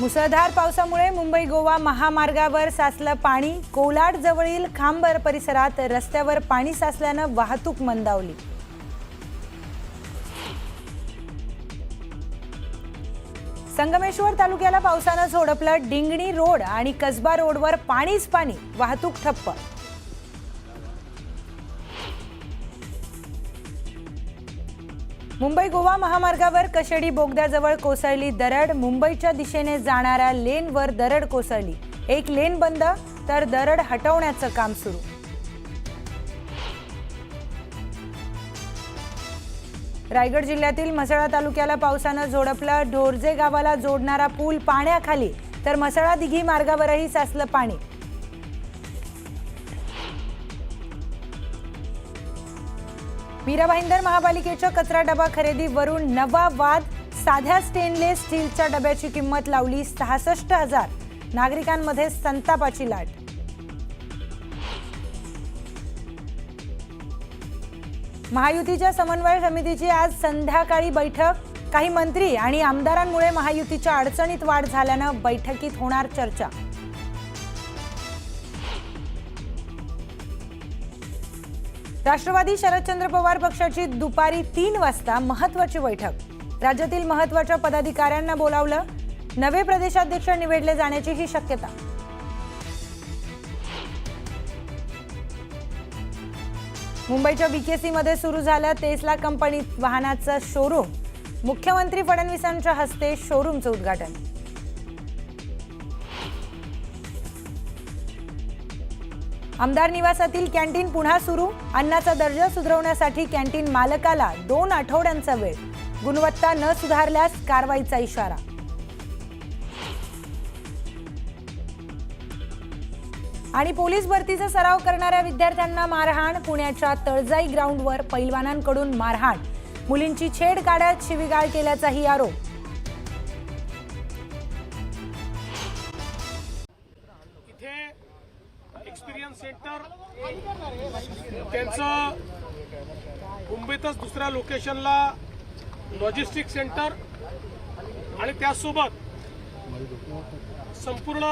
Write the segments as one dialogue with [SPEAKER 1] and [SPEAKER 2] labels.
[SPEAKER 1] मुसळधार पावसामुळे मुंबई गोवा महामार्गावर साचलं पाणी। कोलाड जवळील खांबर परिसरात रस्त्यावर पाणी साचल्यानं वाहतूक मंदावली। संगमेश्वर तालुक्याला पावसानं झोडपलं। डिंगणी रोड आणि कसबा रोडवर पाणीच पाणी, वाहतूक ठप्प। मुंबई गोवा महामार्गावर कशेडी बोगद्याजवळ कोसळली दरड। मुंबईच्या दिशेने जाणाऱ्या लेनवर दरड कोसळली। एक लेन बंद तर दरड हटवण्याचं काम सुरू। रायगड जिल्ह्यातील म्हसळा तालुक्याला पावसानं झोडपलं। ढोरजे गावाला जोडणारा पूल पाण्याखाली तर म्हसळा दिघी मार्गावरही साचलं पाणी। मीरा भाईंदर महापालिकेच्या कचरा डबा खरेदीवरून नवा वाद। साध्या स्टेनलेस स्टीलच्या डब्याची किंमत लावली 66,000। नागरिकांमध्ये संतापाची लाट। महायुतीच्या समन्वय समितीची आज संध्याकाळी बैठक। काही मंत्री आणि आमदारांमुळे महायुतीच्या अडचणीत वाढ झाल्यानं बैठकीत होणार चर्चा। राष्ट्रवादी शरदचंद्र पवार पक्षाची दुपारी 3 वाजता महत्त्वाची बैठक। राज्यातील महत्त्वाच्या पदाधिकाऱ्यांना बोलावलं। नवे प्रदेशाध्यक्ष निवडले जाण्याची ही शक्यता। मुंबईच्या बीकेसीमध्ये सुरू झालं टेस्ला कंपनी वाहनाचं शोरूम। मुख्यमंत्री फडणवीसांच्या हस्ते शोरूमचं उद्घाटन। आमदार निवासातील कॅन्टीन पुन्हा सुरू। अन्नाचा दर्जा सुधारण्यासाठी कॅन्टीन मालकाला 2 आठवड्यांचा वेळ। गुणवत्ता न सुधारल्यास कारवाईचा इशारा। आणि पोलीस भरतीचा सराव करणाऱ्या विद्यार्थ्यांना मारहाण। पुण्याच्या तळजाई ग्राउंडवर पैलवानांकडून मारहाण। मुलींची छेड काढत शिवीगाळ केल्याचाही आरोप।
[SPEAKER 2] एक्सपिरियन्स सेंटर त्यांचं मुंबईतच दुसऱ्या लोकेशनला लॉजिस्टिक सेंटर आणि त्यासोबत संपूर्ण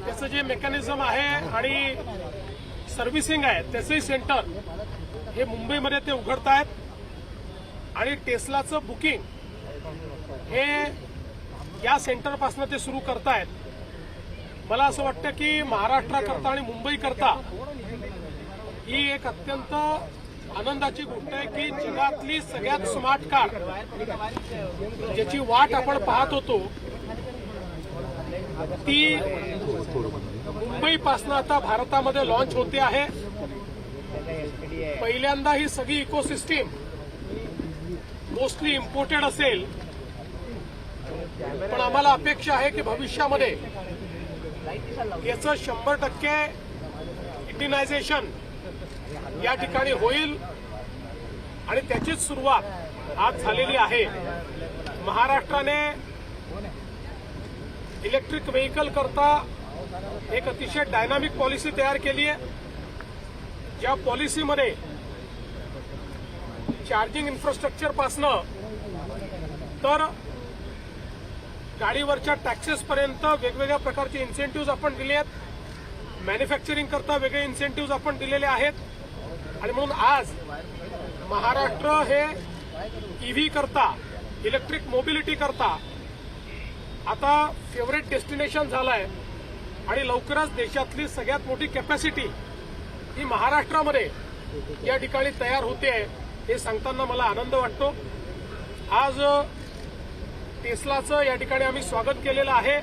[SPEAKER 2] त्याचं जे मेकॅनिझम आहे आणि सर्व्हिसिंग आहे त्याचंही सेंटर हे मुंबईमध्ये ते उघडत आहेत। आणि टेस्लाचं बुकिंग हे या सेंटरपासून ते सुरू करतायत। मला असं वाटतं की महाराष्ट्राकरता आणि मुंबईकरता ही एक अत्यंत आनंदाची गोष्ट आहे की जगातली सगळ्यात स्मार्ट कार ज्याची वाट आपण पाहत होतो ती मुंबईपासून आता भारतामध्ये लॉन्च होते आहे। पहिल्यांदा ही सगळी इकोसिस्टीम मोस्टली इम्पोर्टेड असेल, पण आम्हाला अपेक्षा आहे की भविष्यामध्ये याचं 100% इंडियनायझेशन या ठिकाणी होईल आणि त्याचीच सुरुवात आज झालेली आहे। महाराष्ट्राने इलेक्ट्रिक व्हेकल करता एक अतिशय डायनामिक पॉलिसी तयार केली आहे। ज्या पॉलिसीमध्ये चार्जिंग इन्फ्रास्ट्रक्चर पासनं तर गाडीवरच्या टॅक्सेस पर्यंत वेगवेगळ्या प्रकारचे इन्सेंटिव्ह आपण दिले आहेत। मॅन्युफॅक्चरिंग करता वेगळे इन्सेंटिव्ह आपण दिलेले आहेत। आणि म्हणून आज महाराष्ट्र हे ईव्ही करता इलेक्ट्रिक मोबिलिटी करता आता फेवरेट डेस्टिनेशन झालंय आणि लवकरच देशातली सगळ्यात मोठी कॅपॅसिटी ही महाराष्ट्रामध्ये या ठिकाणी तयार होते आहे हे सांगताना मला आनंद वाटतो। आज टेस्लाचं या ठिकाणी आम्ही स्वागत केलेलं आहे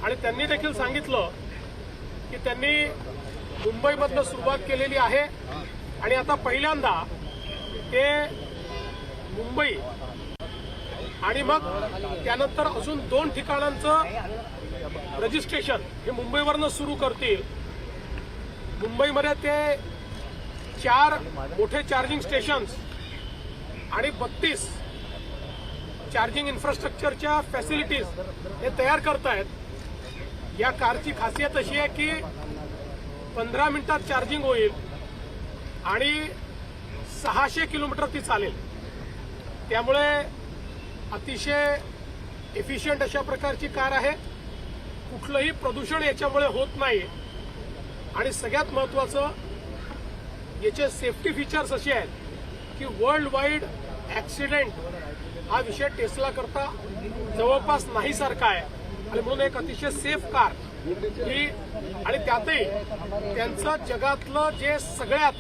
[SPEAKER 2] आणि त्यांनी देखील सांगितलं की त्यांनी मुंबईमधनं सुरुवात केलेली आहे आणि आता पहिल्यांदा ते मुंबई आणि मग त्यानंतर अजून 2 ठिकाणांचं रजिस्ट्रेशन हे मुंबईवरनं सुरू करतील। मुंबईमध्ये ते 4 मोठे चार्जिंग स्टेशन्स आणि 32 चार्जिंग इन्फ्रास्ट्रक्चरच्या फॅसिलिटीज हे तयार करतायत। या कारची खासियत अशी आहे की 15 मिनिटात चार्जिंग होईल आणि 600 किलोमीटर ती चालेल। त्यामुळे अतिशय एफिशियंट अशा प्रकारची कार आहे, कुठलंही प्रदूषण याच्यामुळे होत नाही आणि सगळ्यात महत्वाचं याचे सेफ्टी फीचर्स असे आहेत की वर्ल्ड वाईड ऍक्सिडेंट हा विषय टेस्ला करता जवळपास नाही सारखा आहे आणि म्हणून एक अतिशय सेफ कार ही आणि त्यातही त्यांचं जगातलं जे सगळ्यात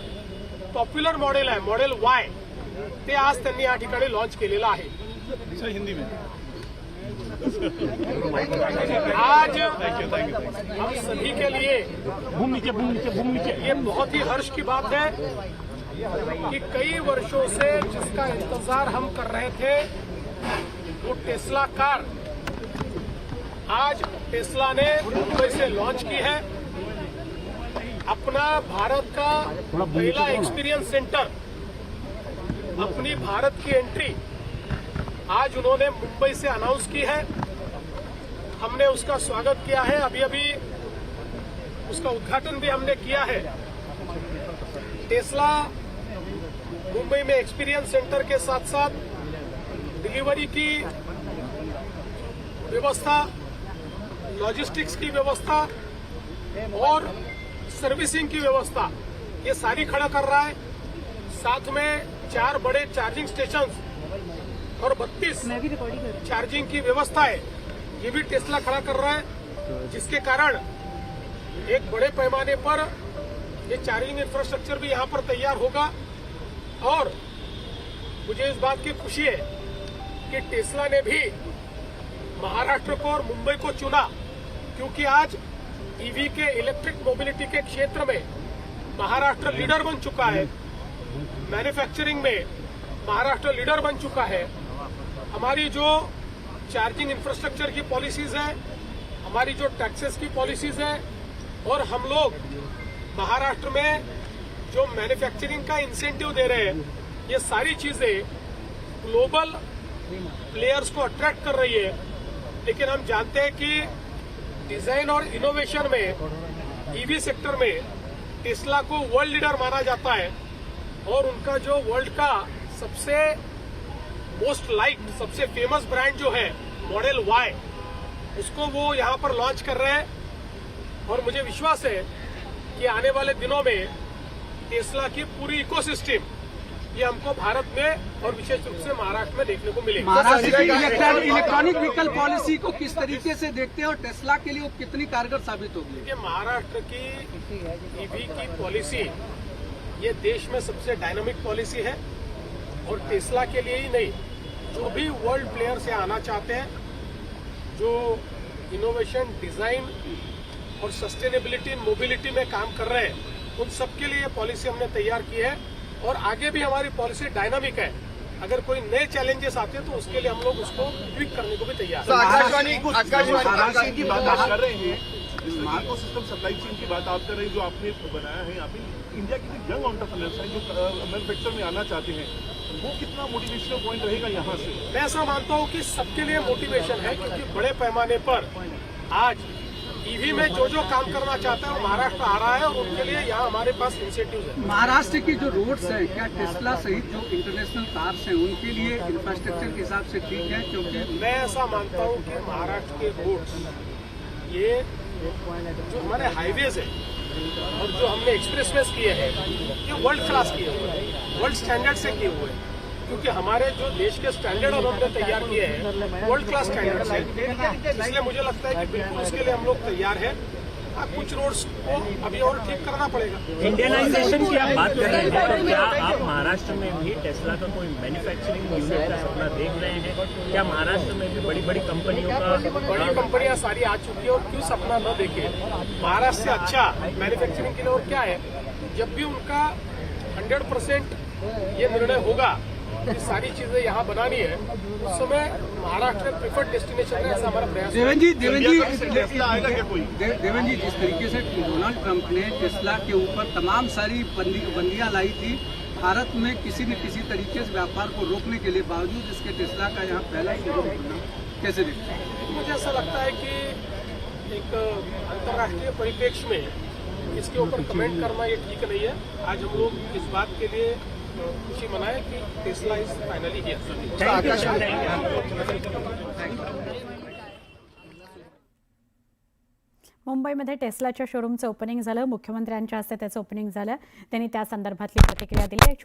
[SPEAKER 2] पॉप्युलर मॉडेल आहे मॉडेल वाय ते आज त्यांनी या ठिकाणी लॉन्च केलेलं आहे.
[SPEAKER 3] हिंदी में
[SPEAKER 2] आज हम सभी के लिए ये बहुत ही हर्ष की बात है कि कई वर्षों से जिसका इंतजार हम कर रहे थे वो टेस्ला कार आज टेस्ला ने मुंबई से लॉन्च की है. अपना भारत का पहला एक्सपीरियंस सेंटर, अपनी भारत की एंट्री आज उन्होंने मुंबई से अनाउंस की है. हमने उसका स्वागत किया है, अभी अभी उसका उद्घाटन भी हमने किया है. टेस्ला मुंबई में एक्सपीरियंस सेंटर के साथ साथ डिलीवरी की व्यवस्था, लॉजिस्टिक्स की व्यवस्था और सर्विसिंग की व्यवस्था ये सारी खड़ा कर रहा है. साथ में 4 बड़े चार्जिंग स्टेशंस और 32 चार्जिंग की व्यवस्था है, ये भी टेस्ला खड़ा कर रहा है, जिसके कारण एक बड़े पैमाने पर ये चार्जिंग इंफ्रास्ट्रक्चर भी यहाँ पर तैयार होगा. और मुझे इस बात की खुशी है कि टेस्ला ने भी महाराष्ट्र को और मुंबई को चुना, क्योंकि आज ईवी के इलेक्ट्रिक मोबिलिटी के क्षेत्र में महाराष्ट्र लीडर बन चुका है, मैन्युफैक्चरिंग में महाराष्ट्र लीडर बन चुका है. हमारी जो चार्जिंग इंफ्रास्ट्रक्चर की पॉलिसीज है, हमारी जो टैक्सेस की पॉलिसीज है और हम लोग महाराष्ट्र में जो मैन्युफैक्चरिंग का इंसेंटिव दे रहे हैं, ये सारी चीजें ग्लोबल प्लेयर्स को अट्रैक्ट कर रही है. लेकिन हम जानते हैं कि डिजाइन और इनोवेशन में ईवी सेक्टर में टेस्ला को वर्ल्ड लीडर माना जाता है और उनका जो वर्ल्ड का सबसे मोस्ट लाइक्ड, सबसे फेमस ब्रांड जो है मॉडल वाई, उसको वो यहाँ पर लॉन्च कर रहे हैं. और मुझे विश्वास है कि आने वाले दिनों में टेस्ला की पूरी इकोसिस्टम ये हमको भारत में और विशेष रूप से महाराष्ट्र में देखने को मिलेगी.
[SPEAKER 4] महाराष्ट्र की इलेक्ट्रॉनिक व्हीकल पॉलिसी को किस तरीके से देखते हैं और टेस्ला के लिए वो कितनी कारगर साबित होगी?
[SPEAKER 2] देखिए, महाराष्ट्र की ईवी की पॉलिसी ये देश में सबसे डायनामिक पॉलिसी है और टेस्ला के लिए ही नहीं, जो भी वर्ल्ड प्लेयर्स यहाँ आना चाहते हैं, जो इनोवेशन, डिजाइन और सस्टेनेबिलिटी इन मोबिलिटी में काम कर रहे हैं, उन सबके लिए ये पॉलिसी हमने तैयार की है और आगे भी हमारी पॉलिसी डायनामिक है. अगर कोई नए चैलेंजेस आते हैं तो उसके लिए हम लोग उसको ट्विक करने को भी तैयार हैं.
[SPEAKER 3] आकाशवाणी की बात आप कर रहे हैं, इकोसिस्टम सप्लाई चेन की बात आप कर रहे हैं, जो आपने बनाया है यहाँ पे. इंडिया के जो यंग एंटरप्रेन्योर्स हैं जो मैन्युफैक्चर में आना चाहते हैं, वो कितना मोटिवेशनल पॉइंट रहेगा यहाँ से?
[SPEAKER 2] मैं ऐसा मानता हूँ कि सबके लिए मोटिवेशन है, क्योंकि बड़े पैमाने पर आज ईवी में जो जो काम करना चाहता है वो महाराष्ट्र आ रहा है और उनके लिए यहाँ हमारे पास इंसेंटिव है.
[SPEAKER 4] महाराष्ट्र की जो रोड्स हैं, क्या टेस्ला सहित जो इंटरनेशनल कार्स हैं उनके लिए इंफ्रास्ट्रक्चर के हिसाब से ठीक है? क्योंकि
[SPEAKER 2] मैं ऐसा मानता हूँ कि महाराष्ट्र के रोड्स, ये जो हमारे हाईवेज है और जो हमने एक्सप्रेसवेज किए हैं, ये वर्ल्ड क्लास किए हुए हैं, वर्ल्ड स्टैंडर्ड से किए हुए हैं. क्योंकि हमारे जो देश के स्टैंडर्ड हमने तैयार किए हैं वर्ल्ड क्लास स्टैंडर्ड से, इसलिए मुझे लगता है कि बिल्कुल उसके लिए हम लोग तैयार हैं. कुछ रोड्स को अभी और ठीक करना पड़ेगा.
[SPEAKER 5] इंडियनाइजेशन की आप बात कर रहे हैं, तो क्या आप महाराष्ट्र में भी टेस्ला का कोई मैन्युफैक्चरिंग यूनिट का सपना देख रहे हैं? क्या महाराष्ट्र में भी बड़ी बड़ी कंपनियों का,
[SPEAKER 2] बड़ी कंपनियां सारी आ चुकी है और क्यों सपना न देखे? महाराष्ट्र से अच्छा मैन्युफैक्चरिंग के लिए और क्या है? जब भी उनका 100% ये निर्णय होगा कि सारी चीजें यहाँ बनानी है, उस समय महाराष्ट्र प्रिफर्ड डेस्टिनेशन है, ऐसा हमारा प्रयास है.
[SPEAKER 4] देवेन जी,
[SPEAKER 3] आएगा क्या कोई?
[SPEAKER 4] देवेन जी, जिस तरीके से डोनाल्ड ट्रंप ने टेस्ला के ऊपर तमाम सारी बंदियां लाई थी, भारत में किसी न किसी तरीके से व्यापार को रोकने के लिए, बावजूद इसके टेस्ला का यहाँ पहला शुरू होना, कैसे देखते हैं?
[SPEAKER 2] मुझे ऐसा लगता है कि एक अंतर्राष्ट्रीय परिप्रेक्ष्य में इसके ऊपर कमेंट करना ये ठीक नहीं है. आज हम लोग इस बात के लिए खुशी मनाए कि टेस्ला इज फाइनली हियर.
[SPEAKER 6] मुंबईमध्ये टेस्लाच्या शोरूमचं ओपनिंग झालं. मुख्यमंत्र्यांच्या हस्ते त्याचं ओपनिंग झालं. त्यांनी त्या संदर्भातली प्रतिक्रिया दिली.